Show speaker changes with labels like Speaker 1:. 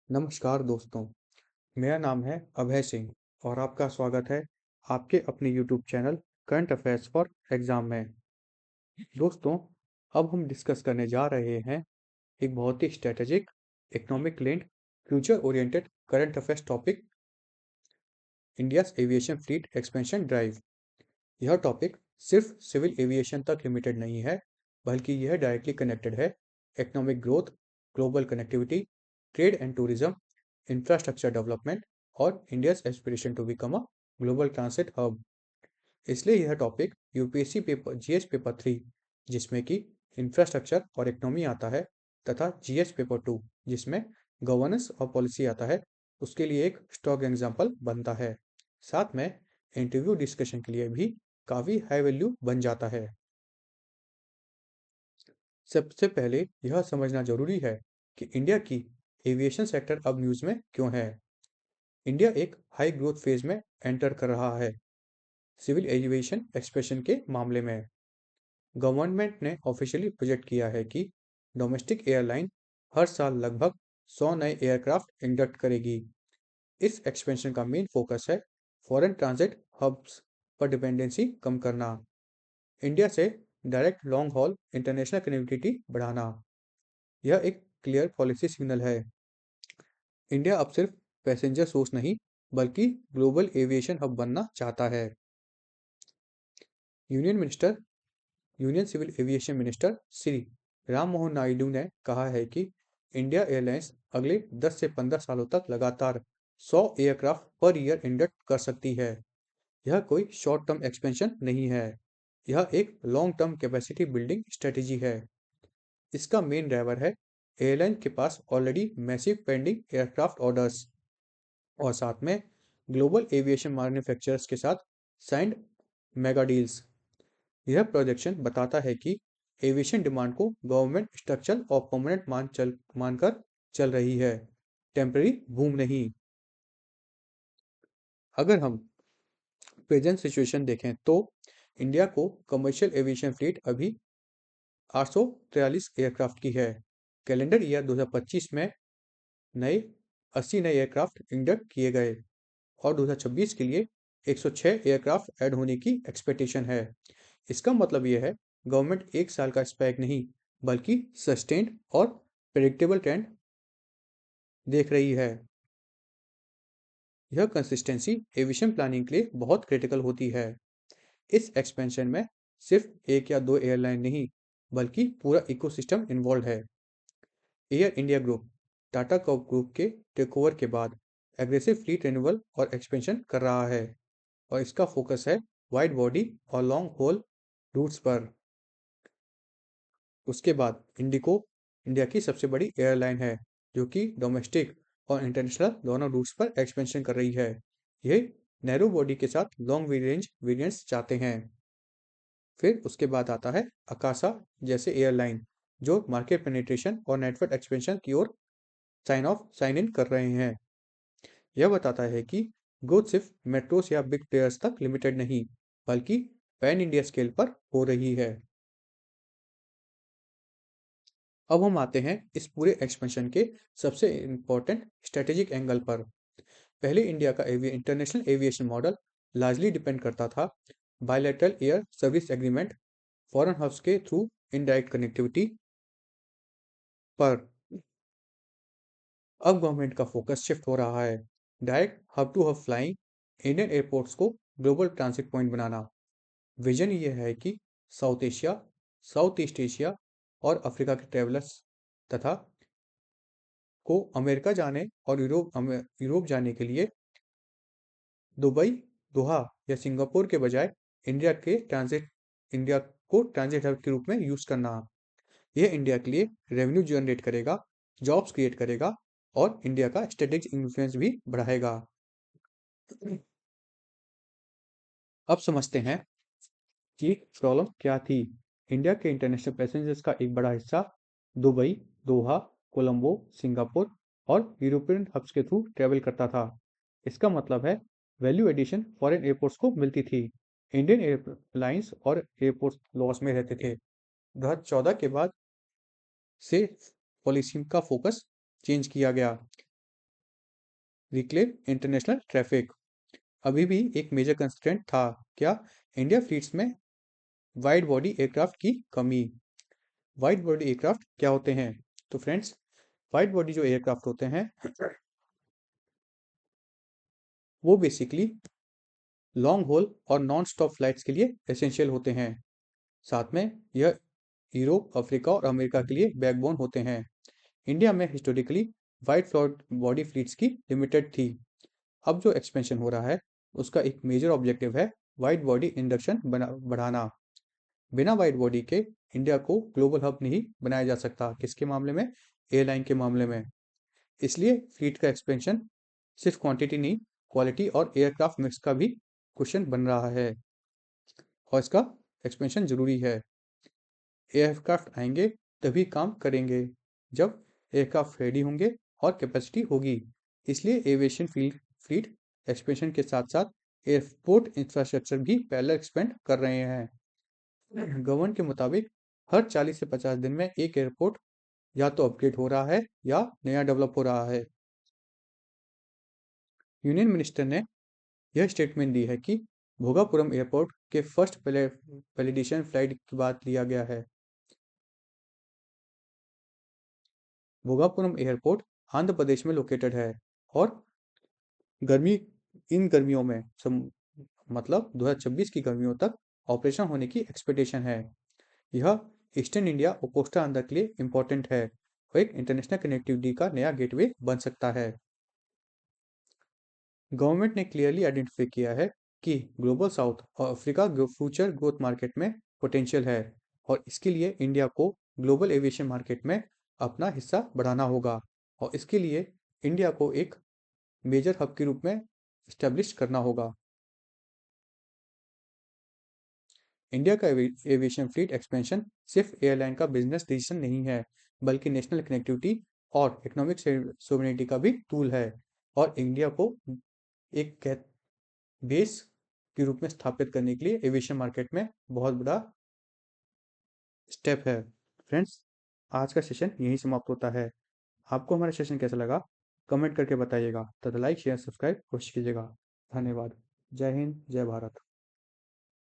Speaker 1: नमस्कार दोस्तों, मेरा नाम है अभय सिंह और आपका स्वागत है आपके अपने YouTube channel current affairs for exam में। दोस्तों, अब हम डिस्कस करने जा रहे हैं एक बहुत ही strategic, economic linked, future oriented current affairs topic, India's aviation fleet expansion drive. यह टॉपिक सिर्फ सिविल एविएशन तक लिमिटेड नहीं है, बल्कि यह डायरेक्टली कनेक्टेड है economic growth, global connectivity, trade and tourism, infrastructure development और India's aspiration to become a global transit hub. इसलिए यह topic UPSC paper GS paper 3 जिसमें कि इंफ्रास्ट्रक्चर और इकोनॉमी आता है, तथा जीएस पेपर 2 जिसमें गवर्नेंस और पॉलिसी आता है, उसके लिए एक स्ट्रॉन्ग एग्जाम्पल बनता है। साथ में इंटरव्यू डिस्कशन के लिए भी काफ़ी हाई वैल्यू बन जाता है। सबसे पहले यह समझना जरूरी है कि इंडिया की एविएशन सेक्टर अब न्यूज़ में क्यों है। इंडिया एक हाई ग्रोथ फेज में एंटर कर रहा है सिविल एविएशन एक्सपेंशन के मामले में। गवर्नमेंट ने ऑफिशियली प्रोजेक्ट किया है कि डोमेस्टिक एयरलाइन हर साल लगभग 100 नए एयरक्राफ्ट इंडक्ट करेगी। इस एक्सपेंशन का मेन फोकस है फॉरेन ट्रांजिट हब्स पर डिपेंडेंसी कम करना, इंडिया से direct long haul international connectivity बढ़ाना। यह एक क्लियर पॉलिसी सिग्नल है। इंडिया अब सिर्फ पैसेंजर सोर्स नहीं, बल्कि ग्लोबल एविएशन हब बनना चाहता है। Union civil aviation minister Shri Ram Mohan Naidu ने कहा है कि इंडिया एयरलाइंस अगले 10 से 15 सालों तक लगातार 100 एयरक्राफ्ट पर ईयर इंडक्ट कर सकती है। यह कोई शॉर्ट टर्म एक्सपेंशन नहीं है, यह एक long term capacity building strategy है। इसका मेन ड्राइवर है एयरलाइन के पास already massive pending aircraft orders और साथ में ग्लोबल एविएशन मैन्युफैक्चरर्स के साथ साइंड मेगा डील्स। यह प्रोजेक्शन बताता है कि एविएशन डिमांड को गवर्नमेंट स्ट्रक्चरल और परमानेंट मानकर चल रही है, टेम्पररी बूम नहीं। अगर हम प्रेजेंट सिचुएशन देखें तो इंडिया को कमर्शियल एविएशन फ्लीट अभी 843 एयरक्राफ्ट की है। कैलेंडर ईयर 2025 में नए 80 नए एयरक्राफ्ट इंडक्ट किए गए और 2026 के लिए 106 एयरक्राफ्ट ऐड होने की एक्सपेक्टेशन है। इसका मतलब यह है गवर्नमेंट एक साल का स्पैक नहीं, बल्कि सस्टेन्ड और प्रेडिक्टेबल ट्रेंड देख रही है। यह कंसिस्टेंसी एविएशन प्लानिंग के लिए बहुत क्रिटिकल होती है। इस एक्सपेंशन में सिर्फ एक या दो एयरलाइन नहीं, बल्कि पूरा इकोसिस्टम इन्वॉल्व है। Air India group Tata group के टेकओवर के बाद एग्रेसिव फ्लीट रिन्यूअल और एक्सपेंशन कर रहा है और इसका फोकस है वाइड बॉडी और लॉन्ग हॉल रूट्स पर। उसके बाद इंडिको इंडिया की सबसे बड़ी एयरलाइन है, जो कि डोमेस्टिक और इंटरनेशनल दोनों रूट्स पर एक्सपेंशन कर रही है। ये नैरो बॉडी के साथ लॉन्ग रेंज वेरिएंट्स चाहते हैं। फिर उसके बाद आता है अकाशा जैसे एयरलाइन, जो मार्केट पेनिट्रेशन और नेटवर्क एक्सपेंशन की ओर साइन इन कर रहे हैं। यह बताता है कि ग्रोथ सिर्फ मेट्रोस या बिग प्लेयर्स तक लिमिटेड नहीं, बल्कि पैन इंडिया स्केल पर हो रही है। अब हम आते हैं इस पूरे एक्सपेंशन के सबसे इम्पोर्टेंट स्ट्रेटेजिक एंगल पर। पहले इंडिया का international aviation model largely depend करता था bilateral air service agreement, foreign hubs के थ्रू इनडायरेक्ट कनेक्टिविटी पर। अब गवर्नमेंट का फोकस शिफ्ट हो रहा है direct hub to hub flying, Indian airports को ग्लोबल ट्रांसिट पॉइंट बनाना। विजन ये है कि South Asia, South East Asia और अफ्रीका के ट्रेवलर्स तथा को अमेरिका जाने और यूरोप जाने के लिए दुबई, दोहा या सिंगापुर के बजाय इंडिया को ट्रांजिट हब के रूप में यूज करना। यह इंडिया के लिए रेवेन्यू जनरेट करेगा, जॉब्स क्रिएट करेगा और इंडिया का स्ट्रेटेजिक इन्फ्लुएंस भी बढ़ाएगा। अब समझते हैं कि प्रॉब्लम क्या थी। इंडिया के इंटरनेशनल पैसेंजर्स का एक बड़ा हिस्सा दुबई, दोहा, कोलंबो, सिंगापुर और यूरोपियन हब्स के थ्रू ट्रेवल करता था। इसका मतलब है वैल्यू एडिशन फॉरेन एयरपोर्ट्स को मिलती थी। इंडियन एयरलाइंस और एयरपोर्ट्स लॉस में रहते थे। 2014 के बाद से पॉलिसी का फोकस चेंज किया गया। रिक्लेम इंटरनेशनल ट्रैफिक अभी भी एक मेजर कंस्ट्रेंट था। क्या? इंडिया फ्लीट्स में वाइड बॉडी एयरक्राफ्ट की कमी। वाइड बॉडी एयरक्राफ्ट क्या होते हैं? तो फ्रेंड्स, वाइड बॉडी जो एयरक्राफ्ट होते हैं वो बेसिकली लॉन्ग हॉल और नॉन स्टॉप फ्लाइट्स के लिए एसेंशियल होते हैं। साथ में यह यूरोप, अफ्रीका और अमेरिका के लिए बैकबोन होते हैं। इंडिया में हिस्टोरिकली वाइड फ्लॉट बॉडी फ्लीट्स की लिमिटेड थी। अब जो एक्सपेंशन हो रहा है उसका एक मेजर ऑब्जेक्टिव है वाइड बॉडी इंडक्शन बढ़ाना। बिना वाइड बॉडी के इंडिया को ग्लोबल हब नहीं बनाया जा सकता। किसके मामले में? एयरलाइन के मामले में। इसलिए फ्लीट का एक्सपेंशन सिर्फ क्वांटिटी नहीं, क्वालिटी और एयरक्राफ्ट मिक्स का भी क्वेश्चन बन रहा है और इसका एक्सपेंशन जरूरी है। एयरक्राफ्ट आएंगे तभी काम करेंगे जब एयरक्राफ्ट रेडी होंगे और कैपेसिटी होगी। इसलिए एविएशन फ्लीट एक्सपेंशन के साथ साथ एयरपोर्ट इंफ्रास्ट्रक्चर भी पैरेलल एक्सपेंड कर रहे हैं। गवर्नमेंट के मुताबिक हर 40 से 50 दिन में एक एयरपोर्ट या तो अपग्रेड हो रहा है या नया डेवलप हो रहा है। यूनियन मिनिस्टर ने यह स्टेटमेंट दी है कि भोगापुरम एयरपोर्ट के फर्स्ट वैलिडेशन फ्लाइट की बात लिया गया है। भोगापुरम एयरपोर्ट आंध्र प्रदेश में लोकेटेड है और गर्मी इन गर्मियों में मतलब 2026 की गर्मियों तक ऑपरेशन होने की एक्सपेक्टेशन है। यह ईस्टर्न इंडिया और कोस्टल आंध्र के लिए इम्पोर्टेंट है और एक इंटरनेशनल कनेक्टिविटी का नया गेटवे बन सकता है। गवर्नमेंट ने क्लियरली आइडेंटिफाई किया है कि ग्लोबल साउथ और अफ्रीका फ्यूचर ग्रोथ मार्केट में पोटेंशियल है और इसके लिए इंडिया को ग्लोबल एविएशन मार्केट में अपना हिस्सा बढ़ाना होगा और इसके लिए इंडिया को एक मेजर हब के रूप में इस्टेब्लिश करना होगा। इंडिया का एविएशन फ्लीट एक्सपेंशन सिर्फ एयरलाइन का बिजनेस डिसीजन नहीं है, बल्कि नेशनल कनेक्टिविटी और इकोनॉमिक सोवरेनिटी का भी टूल है और इंडिया को एक बेस के रूप में स्थापित करने के लिए एविएशन मार्केट में बहुत बड़ा स्टेप है। फ्रेंड्स, आज का सेशन यहीं समाप्त होता है। आपको हमारा सेशन कैसा लगा कमेंट करके बताइएगा तथा लाइक शेयर सब्सक्राइब कोशिश कीजिएगा। धन्यवाद। जय हिंद, जय भारत।